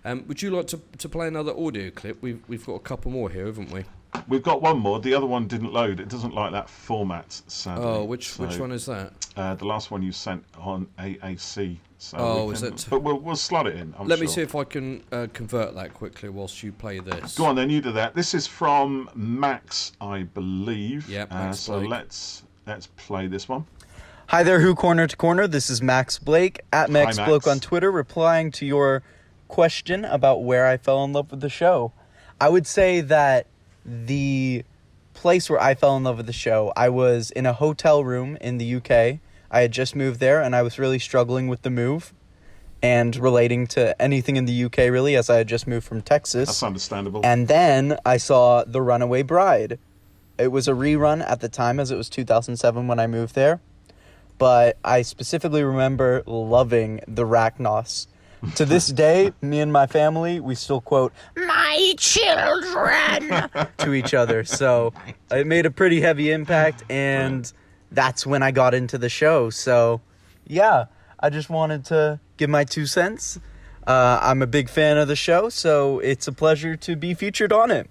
Would you like to play another audio clip? We've got a couple more here, haven't we?
We've got one more. The other one didn't load. It doesn't like that format, sadly.
Oh, which one is that?
The last one you sent on AAC. So
is it?
But we'll slot it in.
Let me see if I can convert that quickly whilst you play this.
Go on then, you do that. This is from Max, I believe.
Yeah, Max
so let's play this one.
Hi there, Who Corner to Corner. This is Max Blake at MaxBloke on Twitter, replying to your question about where I fell in love with the show. I would say that the place where I fell in love with the show, I was in a hotel room in the UK. I had just moved there, and I was really struggling with the move and relating to anything in the UK, really, as I had just moved from Texas.
That's understandable.
And then I saw The Runaway Bride. It was a rerun at the time, as it was 2007 when I moved there. But I specifically remember loving the Rachnos. To this day, me and my family, we still quote, "My children," to each other. So it made a pretty heavy impact, and that's when I got into the show. So, yeah, I just wanted to give my 2 cents. I'm a big fan of the show, so it's a pleasure to be featured on it.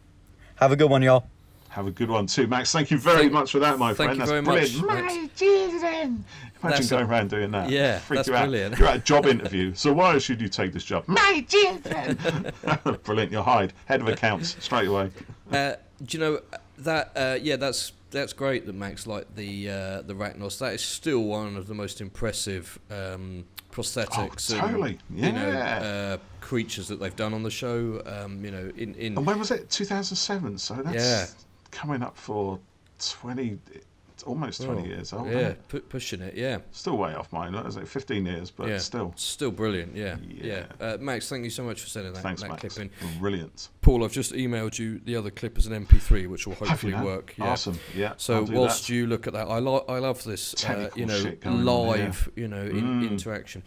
Have a good one, y'all.
Have a good one too, Max. Thank you very much for that, my friend.
Thank you very much.
My children. Imagine going around doing that.
Yeah,
Freak
that's
you out.
brilliant.
You're at a job interview. So why should you take this job? My children. Brilliant. You'll hide. Head of accounts straight away.
Do you know that? That's great that Max liked the Rachnos. That is still one of the most impressive prosthetics
totally.
and creatures that they've done on the show. In
and when was it? 2007. So that's coming up for 20. It's almost 20 years old.
Yeah, pushing it. Yeah.
Still way off mine. It was like 15 years, but
still brilliant. Yeah. Max, thank you so much for sending that
Max.
clip in.
Brilliant.
Paul, I've just emailed you the other clip as an MP3, which will hopefully work. Yeah.
Awesome. Yeah.
So whilst you look at that, I love this, live, interaction.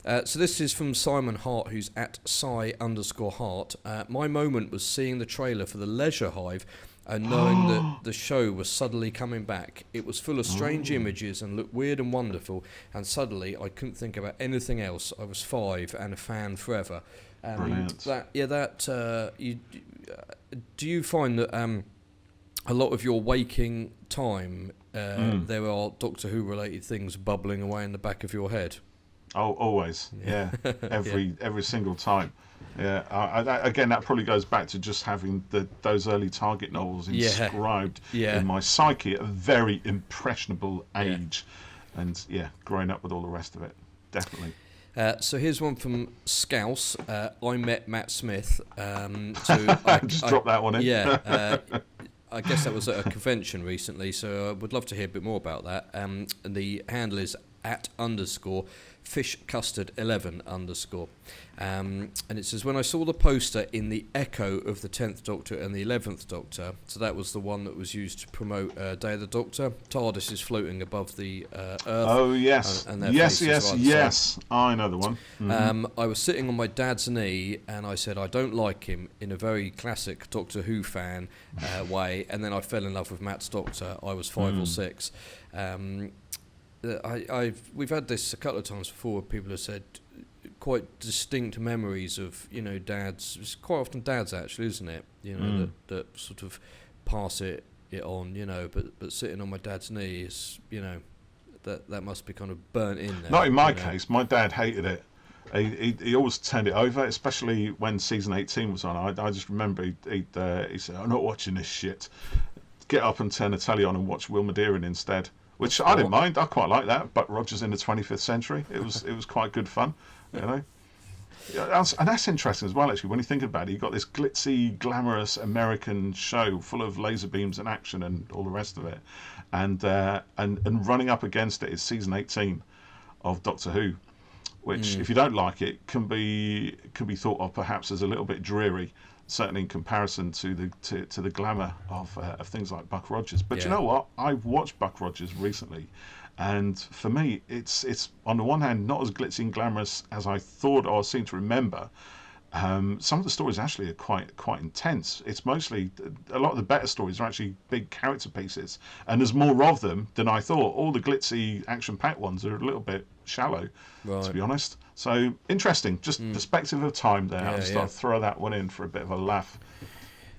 So this is from Simon Hart, who's at Psy_Hart. My moment was seeing the trailer for The Leisure Hive and knowing that the show was suddenly coming back. It was full of strange images and looked weird and wonderful, and suddenly I couldn't think about anything else. I was 5 and a fan forever.
Brilliant.
Do you find that a lot of your waking time there are Doctor Who related things bubbling away in the back of your head?
Oh, always. Yeah. Every single time. Yeah. Again, that probably goes back to just having those early Target novels inscribed in my psyche at a very impressionable age, and growing up with all the rest of it. Definitely.
So here's one from Scouse. I met Matt Smith.
Just drop that one in.
Yeah. I guess that was at a convention recently, so I would love to hear a bit more about that. And the handle is at _ fish custard 11 _ and it says, when I saw the poster in the Echo of the 10th Doctor and the 11th Doctor, so that was the one that was used to promote Day of the Doctor, TARDIS is floating above the Earth.
Oh yes,
and their
yes,
faces
yes. I know the one.
I was sitting on my dad's knee and I said I don't like him, in a very classic Doctor Who fan way, and then I fell in love with Matt's Doctor. I was 5 or 6. We've had this a couple of times before. People have said quite distinct memories of dads. It's quite often dads, actually, isn't it? That sort of pass it on. But sitting on my dad's knee is that must be kind of burnt in there.
Not in my case. My dad hated it. He always turned it over, especially when season 18 was on. I just remember he said, "I'm not watching this shit. Get up and turn the telly on and watch Will Madeira instead." Which I didn't mind. I quite like that. Buck Rogers in the 25th century. It was quite good fun, Yeah, and that's interesting as well. Actually, when you think about it, you got this glitzy, glamorous American show full of laser beams and action and all the rest of it, and running up against it is season 18 of Doctor Who, which, if you don't like it, can be thought of perhaps as a little bit dreary. Certainly in comparison to the glamour of things like Buck Rogers. But you know what? I've watched Buck Rogers recently, and for me, it's on the one hand not as glitzy and glamorous as I thought or seem to remember. Some of the stories actually are quite intense. It's mostly, a lot of the better stories are actually big character pieces, and there's more of them than I thought. All the glitzy, action-packed ones are a little bit shallow, to be honest. So interesting, just perspective of time there. I just thought I'd throw that one in for a bit of a laugh.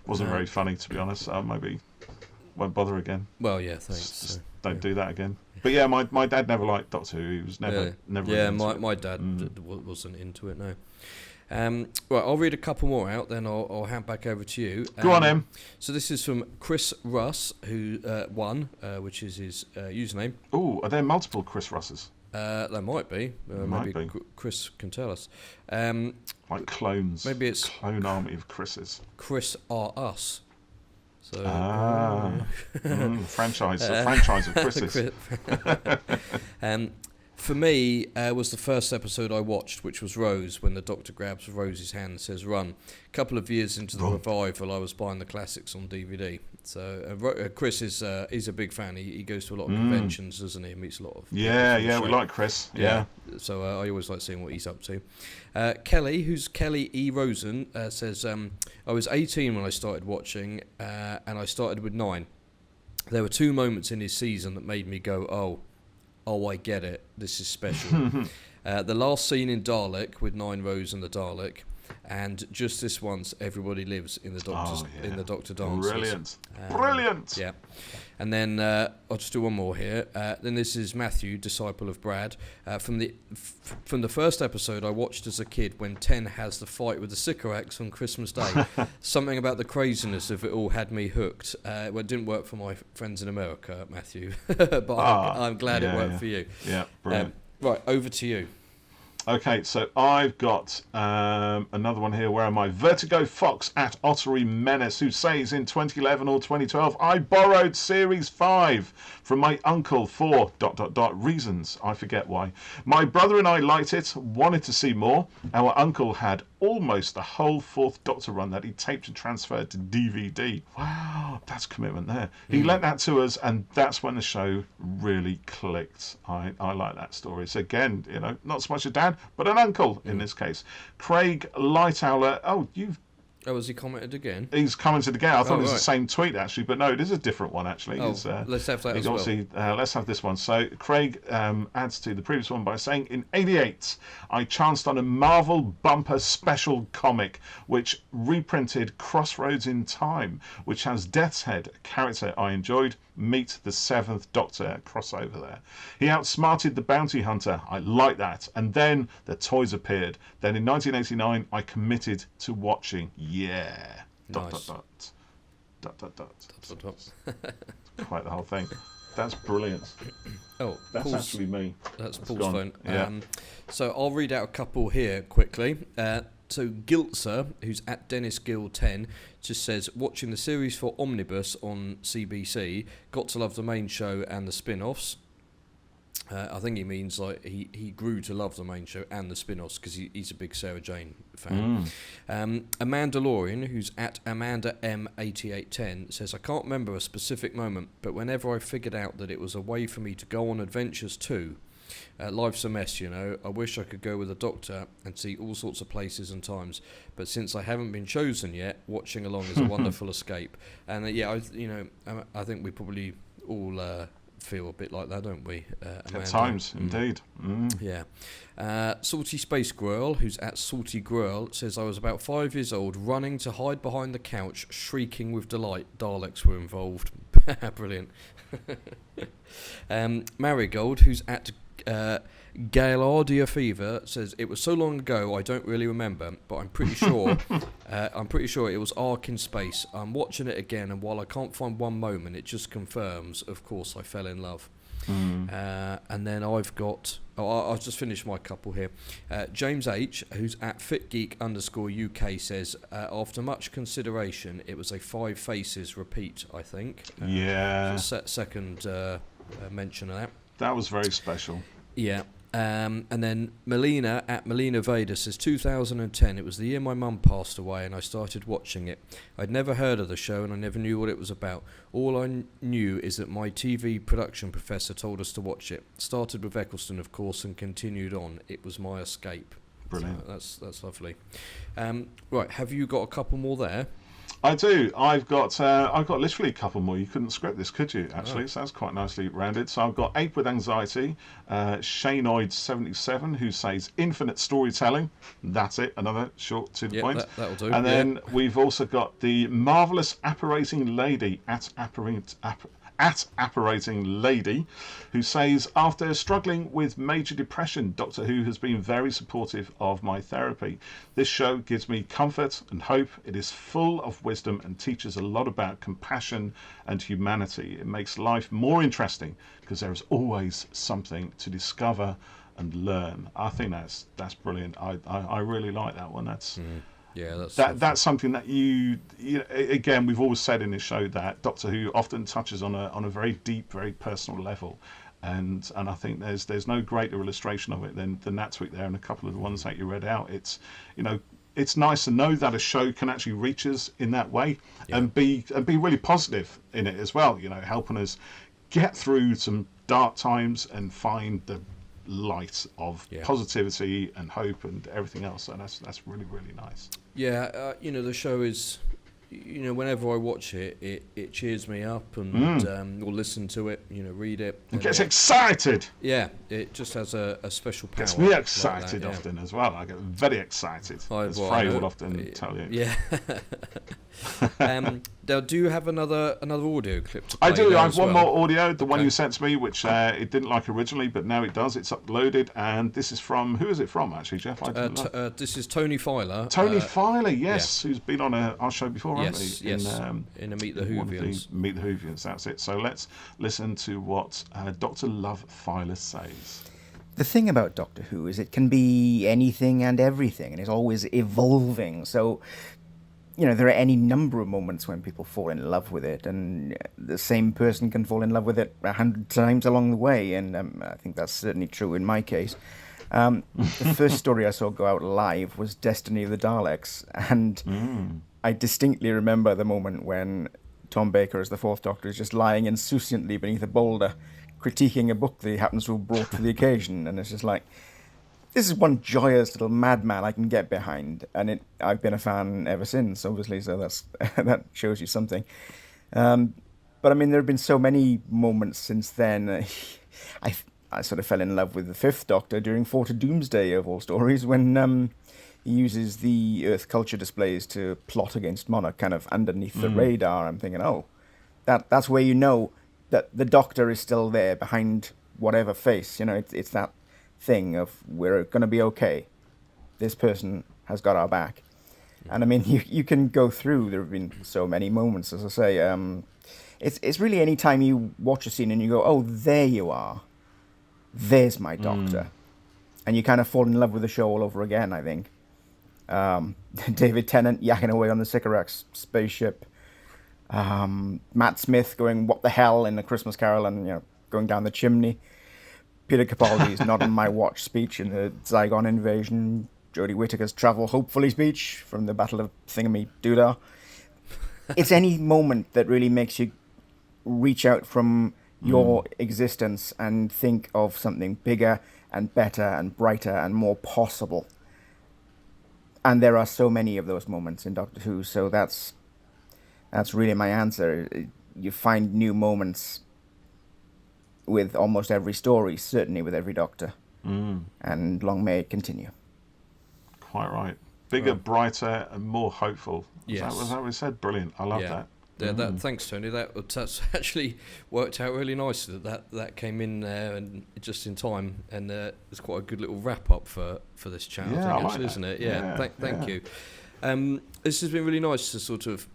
Wasn't very funny, to be honest. Maybe won't bother again.
Well, yeah, thanks.
Just don't do that again. But yeah, my dad never liked Doctor Who. He was never.
Yeah, my dad wasn't into it. No. Right, I'll read a couple more out, then I'll hand back over to you.
Go on, Em.
So this is from Chris Russ, who won, which is his username.
Oh, are there multiple Chris Russes?
There might be. Maybe Chris can tell us.
Like clones.
Maybe it's
clone army of Chris's.
Chris R Us. So
franchise, a franchise of Chris's.
For me, was the first episode I watched, which was Rose, when the Doctor grabs Rose's hand and says, "Run." A couple of years into the revival, I was buying the classics on DVD. So Chris is a big fan. He goes to a lot of conventions, doesn't he? He meets a lot of
we like Chris. Yeah.
So I always like seeing what he's up to. Kelly, who's Kelly E. Rosen, says, I was 18 when I started watching, and I started with 9. There were 2 moments in his season that made me go, Oh, I get it. This is special. The last scene in Dalek with 9 Rose and the Dalek, and just this once, Everybody Lives in the Doctor Dances.
Brilliant.
Yeah. And then I'll just do one more here. Then this is Matthew, disciple of Brad. From the first episode I watched as a kid, when 10 has the fight with the Sycorax on Christmas Day. Something about the craziness of it all had me hooked. Well, it didn't work for my friends in America, Matthew, but I'm glad it worked for you.
Yeah, brilliant.
Right, over to you.
Okay, so I've got another one here. Where am I? Vertigo Fox at Ottery Menace, who says in 2011 or 2012, I borrowed Series 5 from my uncle for ... reasons. I forget why. My brother and I liked it, wanted to see more. Our uncle had almost the whole 4th Doctor run that he taped and transferred to DVD. Wow, that's commitment there. He lent that to us, and that's when the show really clicked. I like that story. So again, not so much a dad, but an uncle in this case. Craig Lightowler.
Has he commented again?
He's commented again. I thought it was the same tweet, actually, but no, it is a different one, actually.
Let's have that as well.
Let's have this one. So Craig adds to the previous one by saying, in 88, I chanced on a Marvel bumper special comic which reprinted Crossroads in Time, which has Death's Head, a character I enjoyed. Meet the 7th Doctor crossover there. He outsmarted the bounty hunter. I like that. And then the toys appeared. Then in 1989, I committed to watching. Yeah.
Nice. ...
Quite the whole thing. That's brilliant.
Oh,
that's actually me.
That's Paul's phone.
Yeah.
So I'll read out a couple here quickly. So Giltzer, who's at Dennis Gill 10, just says, watching the series for Omnibus on CBC, got to love the main show and the spin-offs. I think he means like he grew to love the main show and the spin-offs because he's a big Sarah Jane fan. A Mandalorian, who's at Amanda M8810, says, I can't remember a specific moment, but whenever I figured out that it was a way for me to go on adventures too, life's a mess, you know. I wish I could go with a doctor and see all sorts of places and times, but since I haven't been chosen yet, watching along is a wonderful escape. And I think we probably all feel a bit like that, don't we?
At times, indeed.
Yeah. Salty Space Squirrel, who's at Salty Squirrel, says, I was about 5 years old, running to hide behind the couch, shrieking with delight. Daleks were involved. Brilliant. Marigold, who's at Gaillardia Fever, says, it was so long ago I don't really remember, but I'm pretty sure it was Ark in Space. I'm watching it again, and while I can't find one moment, it just confirms, of course, I fell in love. And then I've got I'll just finish my couple here. James H, who's at fitgeek_UK, says, after much consideration, it was a 5 Faces repeat, I think. Second mention of that.
That was very special.
Yeah. And then Melina at Melina Vader says, 2010, it was the year my mum passed away and I started watching it. I'd never heard of the show and I never knew what it was about. All I knew is that my TV production professor told us to watch it. Started with Eccleston, of course, and continued on. It was my escape.
Brilliant.
So that's lovely. Right, have you got a couple more there?
I do. I've got literally a couple more. You couldn't script this, could you? Actually, so that's quite nicely rounded. So I've got Ape with Anxiety, Shanoid77, who says infinite storytelling. That's it. Another short to the point.
That'll do.
And then we've also got the marvelous apparating lady at Apparating Lady, who says, after struggling with major depression, Doctor Who has been very supportive of my therapy. This show gives me comfort and hope. It is full of wisdom and teaches a lot about compassion and humanity. It makes life more interesting because there is always something to discover and learn. I think that's brilliant. I really like that one. That's
Yeah,
that's something that you know, again, we've always said in this show that Doctor Who often touches on a very deep, very personal level, and I think there's no greater illustration of it than that tweet there and a couple of the ones that you read out. It's, you know, it's nice to know that a show can actually reach us in that way, and be really positive in it as well. You know, helping us get through some dark times and find the light of positivity and hope and everything else. So that's really, really nice.
Yeah, you know, the show is, you know, whenever I watch it, it cheers me up, and or listen to it, you know, read it.
It gets excited.
Yeah, it just has a special power.
Gets me excited like that, often as well. I get very excited. As Frey would often tell you.
Yeah. Now, do you have another audio clip to play?
I do. I have one more audio, the one you sent to me, which it didn't like originally, but now it does. It's uploaded, and this is from, who is it from, actually, Jeff?
This is Tony Filer.
Tony Filer, yes, who's been on our show before, hasn't he?
Yes, in a Meet the Whovians.
Meet the Whovians, that's it. So let's listen to what Dr. Love Filer says.
The thing about Doctor Who is it can be anything and everything, and it's always evolving. So, you know, there are any number of moments when people fall in love with it, and the same person can fall in love with it 100 times along the way, and I think that's certainly true in my case. The first story I saw go out live was Destiny of the Daleks, and I distinctly remember the moment when Tom Baker, as the Fourth Doctor, is just lying insouciantly beneath a boulder, critiquing a book that he happens to have brought for the occasion, and it's just like, this is one joyous little madman I can get behind, and I've been a fan ever since, obviously, so that shows you something. But I mean, there have been so many moments since then. I sort of fell in love with the Fifth Doctor during Fort of Doomsday, of all stories, when he uses the Earth culture displays to plot against Monarch, kind of underneath the radar. I'm thinking, oh, that's where you know that the Doctor is still there behind whatever face. You know, it's that thing of, we're going to be okay. This person has got our back. And I mean, you can go through, there have been so many moments, as I say. It's really any time you watch a scene and you go, oh, there you are. There's my Doctor. And you kind of fall in love with the show all over again, I think. David Tennant yakking away on the Sycorax spaceship. Matt Smith going, what the hell, in the Christmas Carol, and, you know, going down the chimney. Peter Capaldi's not on my watch speech in the Zygon invasion, Jodie Whittaker's travel hopefully speech from the Battle of Thingamy Doodah. It's any moment that really makes you reach out from your existence and think of something bigger and better and brighter and more possible. And there are so many of those moments in Doctor Who, so that's really my answer. You find new moments with almost every story, certainly with every Doctor. And long may it continue.
Quite right. Bigger, brighter, and more hopeful.
Yes.
Was that what we said? Brilliant. I love that.
Yeah, thanks, Tony. That's actually worked out really nicely. That came in and just in time, and it's quite a good little wrap up for this chat.
Yeah,
I think,
I like
actually,
that.
isn't it? Yeah. Thank you. This has been really nice to sort of,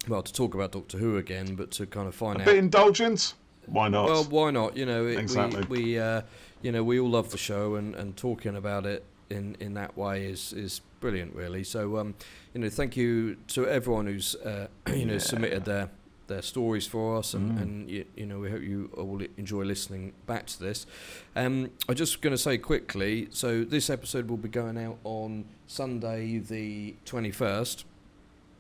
well, to talk about Doctor Who again, but to kind of find
A
out.
bit indulgent? Why not?
Well, why not?
Exactly.
We we all love the show, and talking about it in that way is brilliant, really. So thank you to everyone who's submitted their stories for us, and we hope you all enjoy listening back to this. I'm just going to say quickly, so this episode will be going out on Sunday the 21st.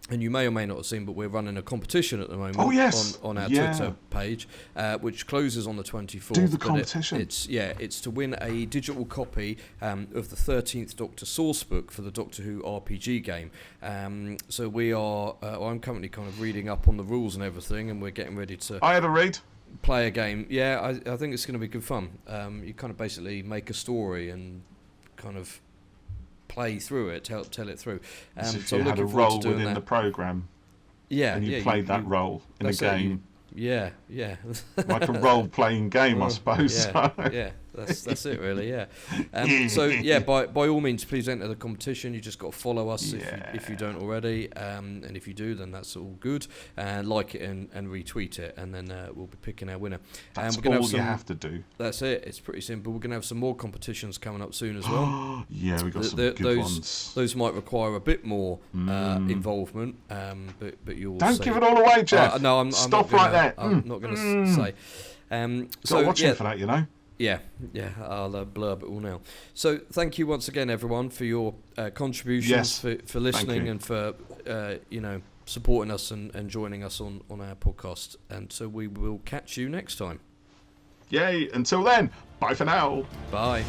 And you may or may not have seen, but we're running a competition at the moment on our Twitter page, which closes on the 24th.
Do the competition.
It's to win a digital copy of the 13th Doctor source book for the Doctor Who RPG game. So we are, I'm currently kind of reading up on the rules and everything, and we're getting ready to...
I had a read.
Play a game. Yeah, I think it's going to be good fun. You kind of basically make a story and kind of play through it, tell it through.
So you had a role within the programme.
Yeah,
and you played that role in a game.
Yeah.
Like a role-playing game, I suppose.
Yeah, that's it, really. Yeah. By all means, please enter the competition. You just got to follow us if you don't already, and if you do, then that's all good. Like it and retweet it, and then we'll be picking our winner.
That's
we're gonna
all
have some,
you have to do.
That's it. It's pretty simple. We're going to have some more competitions coming up soon as well.
Yeah, we got some good ones.
Those might require a bit more involvement, but you'll
don't give it all away, Jeff.
No, I'm
stop
not gonna,
right there.
I'm not going to say.
So watching for that, you know.
Yeah, I'll blurb it all now. So thank you once again, everyone, for your contributions, for listening, and for supporting us and joining us on our podcast. And so we will catch you next time.
Yay! Until then, bye for now.
Bye.